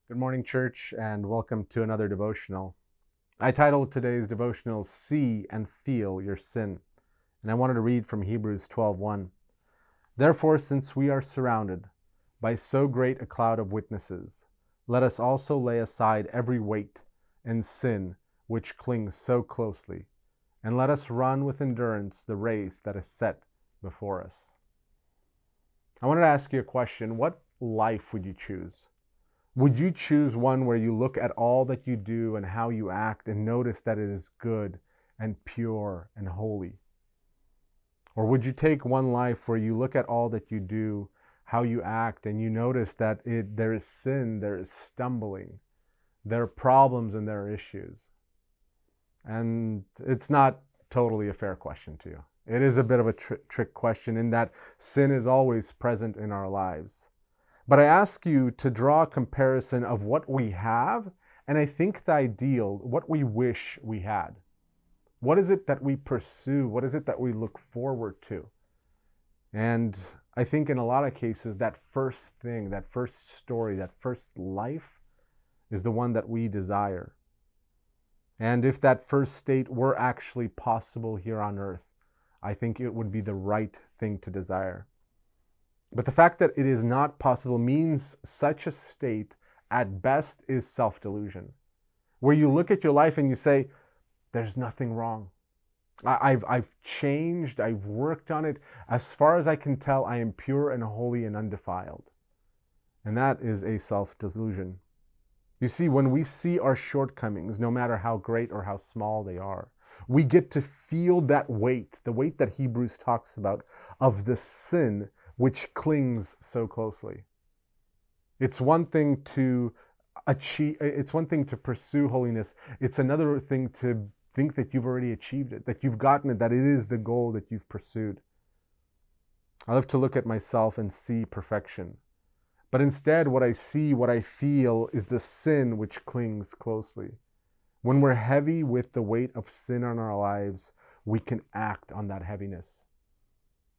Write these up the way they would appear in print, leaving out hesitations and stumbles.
Good morning, church, and welcome to another devotional. I titled today's devotional, See and Feel Your Sin. And I wanted to read from Hebrews 12:1. Therefore, since we are surrounded by so great a cloud of witnesses, let us also lay aside every weight and sin which clings so closely, and let us run with endurance the race that is set before us. I wanted to ask you a question. What life would you choose? Would you choose one where you look at all that you do and how you act and notice that it is good and pure and holy? Or would you take one life where you look at all that you do, how you act, and you notice that there is sin, there is stumbling, there are problems and there are issues? And it's not totally a fair question to you. It is a bit of a trick question in that sin is always present in our lives. But I ask you to draw a comparison of what we have, and I think the ideal, what we wish we had. What is it that we pursue? What is it that we look forward to? And I think in a lot of cases, that first thing, that first story, that first life is the one that we desire. And if that first state were actually possible here on earth, I think it would be the right thing to desire. But the fact that it is not possible means such a state at best is self-delusion, where you look at your life and you say, there's nothing wrong. I've changed, I've worked on it. As far as I can tell, I am pure and holy and undefiled. And that is a self-delusion. You see, when we see our shortcomings, no matter how great or how small they are, we get to feel that weight, the weight that Hebrews talks about, of the sin which clings so closely. It's one thing to it's one thing to pursue holiness. It's another thing to think that you've already achieved it, that you've gotten it, that it is the goal that you've pursued. I love to look at myself and see perfection. But instead, what I see, what I feel is the sin which clings closely. When we're heavy with the weight of sin on our lives, we can act on that heaviness.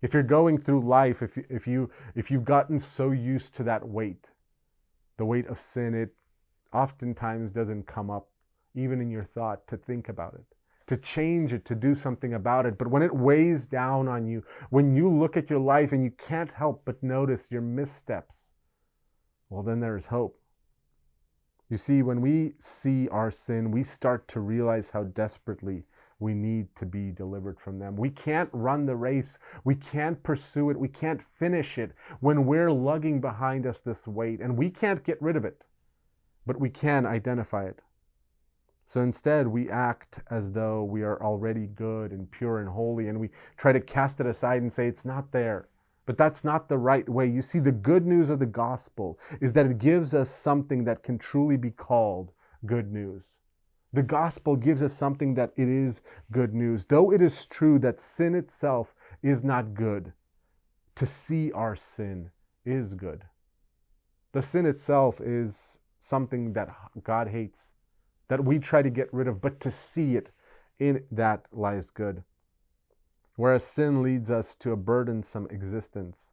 If you're going through life, if you've gotten so used to that weight, the weight of sin, it oftentimes doesn't come up, even in your thought, to think about it, to change it, to do something about it. But when it weighs down on you, when you look at your life and you can't help but notice your missteps, well, then there is hope. You see, when we see our sin, we start to realize how desperately we need to be delivered from them. We can't run the race. We can't pursue it. We can't finish it when we're lugging behind us this weight, and we can't get rid of it, but we can identify it. So instead, we act as though we are already good and pure and holy, and we try to cast it aside and say it's not there. But that's not the right way. You see, the good news of the gospel is that it gives us something that can truly be called good news. The gospel gives us something that it is good news. Though it is true that sin itself is not good, to see our sin is good. The sin itself is something that God hates, that we try to get rid of, but to see it, in that lies good. Whereas sin leads us to a burdensome existence,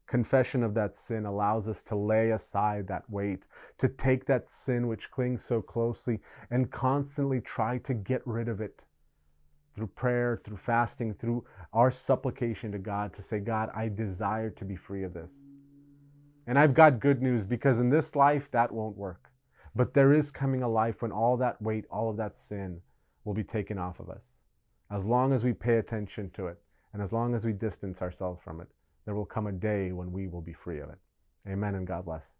confession of that sin allows us to lay aside that weight, to take that sin which clings so closely and constantly try to get rid of it through prayer, through fasting, through our supplication to God to say, God, I desire to be free of this. And I've got good news, because in this life that won't work. But there is coming a life when all that weight, all of that sin will be taken off of us. As long as we pay attention to it and as long as we distance ourselves from it, there will come a day when we will be free of it. Amen and God bless.